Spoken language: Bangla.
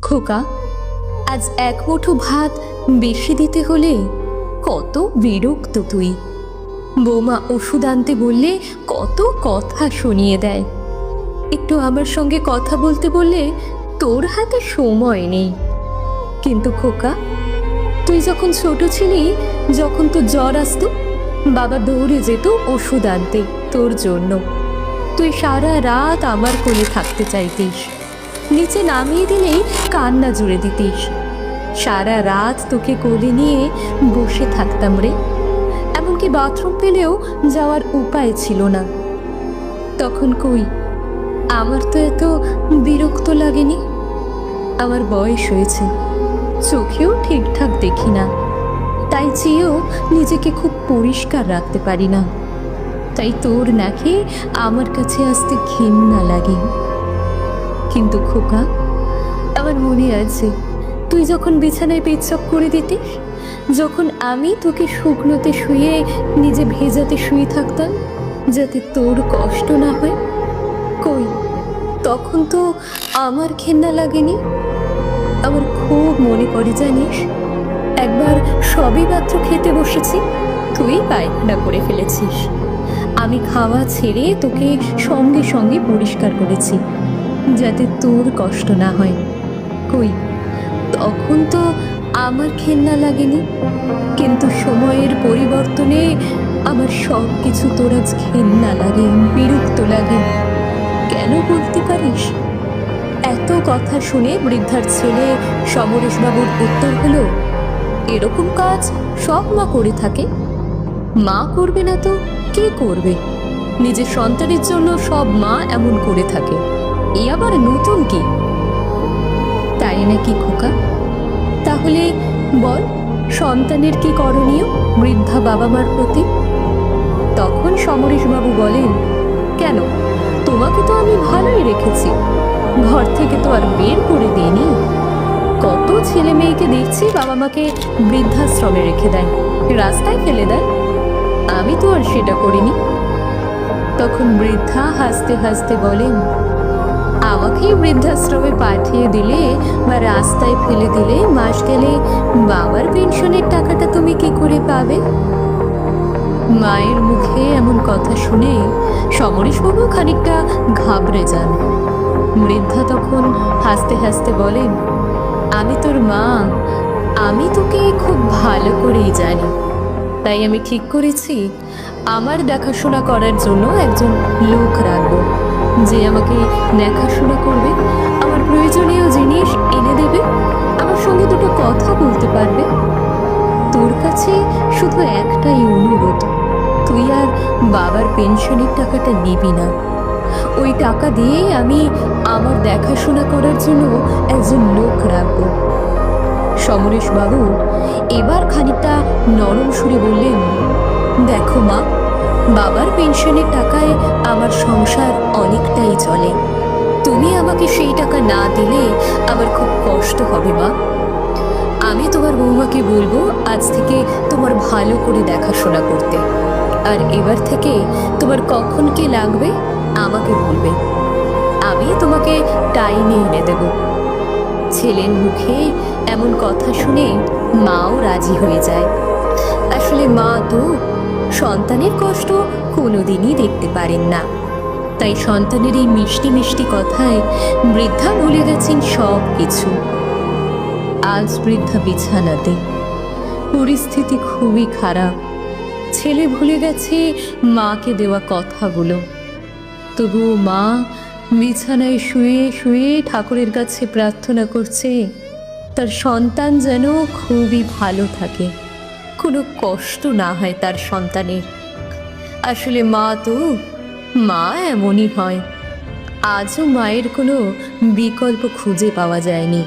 খোকা, আজ এক মুঠো ভাত বেশি দিতে হলে কত বিরক্ত তুই। বৌমা ওষুধ আনতে বললে কত কথা শুনিয়ে দেয়, একটু আমার সঙ্গে কথা বলতে বললে তোর হাতে সময় নেই। কিন্তু খোকা, তুই যখন ছোট ছিলি, যখন তোর জ্বর আসতো, বাবা দৌড়ে যেত ওষুধ আনতে তোর জন্য। তুই সারা রাত আমার কোলে থাকতে চাইতিস, নিচে নামিয়ে দিলেই কান্না জুড়ে দিতিস। সারা রাত তোকে কোলে নিয়ে বসে থাকতাম রে, এমনকি বাথরুম পেলেও যাওয়ার উপায় ছিল না। তখন কই আমার তো এত বিরক্ত লাগেনি। আমার বয়স হয়েছে, চোখেও ঠিকঠাক দেখি না, তাই চেয়েও নিজেকে খুব পরিষ্কার রাখতে পারি না। তাই তোর নাকি আমার কাছে আসতে ঘৃণা লাগে। কিন্তু খোকা, আমার মনে আছে তুই যখন বিছানায় পেচ্ছাপ করে দিতিস, যখন আমি তোকে শুকনোতে শুয়ে নিজে ভেজাতে শুয়ে থাকতাম যাতে তোর কষ্ট না হয়। কই তখন তো আমার ঘেন্না লাগেনি। আমার খুব মনে পড়ে জানিস, একবার সবে মাত্র খেতে বসেছি, তুই পায়খানা করে ফেলেছিস। আমি খাওয়া ছেড়ে তোকে সঙ্গে সঙ্গে পরিষ্কার করেছি যাতে তোর কষ্ট না হয়। কই তখন তো আমার ঘেন্না লাগেনি। কিন্তু সময়ের পরিবর্তনে আমার সব কিছু তোর আজ ঘেন্না লাগে, বিরক্ত লাগে। কেন বলতে পারিস? এত কথা শুনে বৃদ্ধার ছেলে সমরেশবাবুর উত্তর হলো, এরকম কাজ সব মা করে থাকে। মা করবে না তো কে করবে? নিজের সন্তানের জন্য সব মা এমন করে থাকে, এ আবার নতুন কি? তাই নাকি খোকা? তাহলে বল, সন্তানের কি করণীয় বৃদ্ধা বাবা মার প্রতি? তখন সমরেশবাবু বলেন, কেন, তোমাকে তো আমি ভালোই রেখেছি, ঘর থেকে তো আর বের করে দিইনি। কত ছেলে মেয়েকে দেখছি বাবা মাকে বৃদ্ধাশ্রমে রেখে দেয়, রাস্তায় ফেলে দেয়, আমি তো আর সেটা করিনি। তখন বৃদ্ধা হাসতে হাসতে বলেন, আমাকেই বৃদ্ধাশ্রমে পাঠিয়ে দিলে বা রাস্তায় ফেলে দিলে মাস গেলে বাবার পেনশনের টাকাটা তুমি কি করে পাবে? মায়ের মুখে এমন কথা শুনে সমরেশবাবু খানিকটা ঘাবড়ে যান। বৃদ্ধা তখন হাসতে হাসতে বলেন, আমি তোর মা, আমি তোকে খুব ভালো করেই জানি। তাই আমি ঠিক করেছি আমার দেখাশোনা করার জন্য একজন লোক রাখবো, যে আমাকে দেখাশোনা করবে, আমার প্রয়োজনীয় জিনিস এনে দেবে, আমার সঙ্গে দুটো কথা বলতে পারবে। তোর কাছে শুধু একটাই অনুরোধ, তুই আর বাবার পেনশনের টাকাটা নিবি না। ওই টাকা দিয়ে আমি আমার দেখাশোনা করার জন্য একজন লোক রাখবো। সমরেশবাবু এবার খানিকটা নরম সুরে বললেন, দেখো মা, বাবার পেনশনের টাকায় আমার সংসার অনেকটাই চলে। তুমি আমাকে সেই টাকা না দিলে আমার খুব কষ্ট হবে মা। আমি তোমার বৌমাকে বলবো আজ থেকে তোমার ভালো করে দেখাশোনা করতে, আর এবার থেকে তোমার কখন কি লাগবে আমাকে বলবে, আমি তোমাকে টাইমে এনে দেব। ছেলের মুখে এমন কথা শুনে মাও রাজি হয়ে যায়। আসলে মা তো সন্তানের কষ্ট কোনোদিনই দেখতে পারেন না, তাই সন্তানের এই মিষ্টি মিষ্টি কথায় বৃদ্ধা ভুলে গেছেন সব কিছু। আজ বৃদ্ধা বিছানাতে, পরিস্থিতি খুবই খারাপ। ছেলে ভুলে গেছে মাকে দেওয়া কথাগুলো, তবুও মা বিছানায় শুয়ে শুয়ে ঠাকুরের কাছে প্রার্থনা করছে তার সন্তান যেন খুবই ভালো থাকে, কোনো কষ্ট না হয় তার সন্তানের। আসলে মা এমনই হয়। আজও মায়ের কোনো বিকল্প খুঁজে পাওয়া যায়নি।